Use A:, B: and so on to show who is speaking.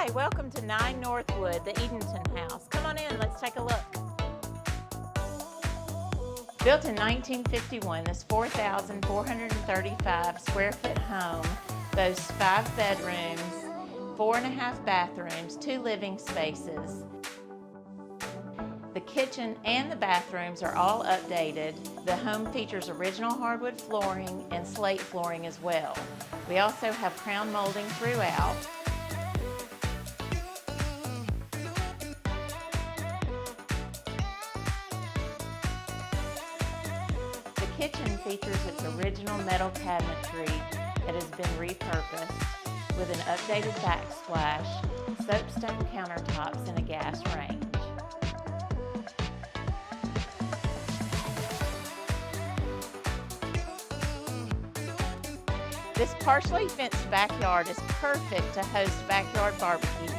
A: Hi, welcome to 9 Northwood, the Edenton house. Come on in, let's take a look. Built in 1951, this 4,435 square foot home boasts 5 bedrooms, 4.5 bathrooms, 2 living spaces. The kitchen and the bathrooms are all updated. The home features original hardwood flooring and slate flooring as well. We also have crown molding throughout. The kitchen features its original metal cabinetry that has been repurposed with an updated backsplash, soapstone countertops, and a gas range. This partially fenced backyard is perfect to host backyard barbecues.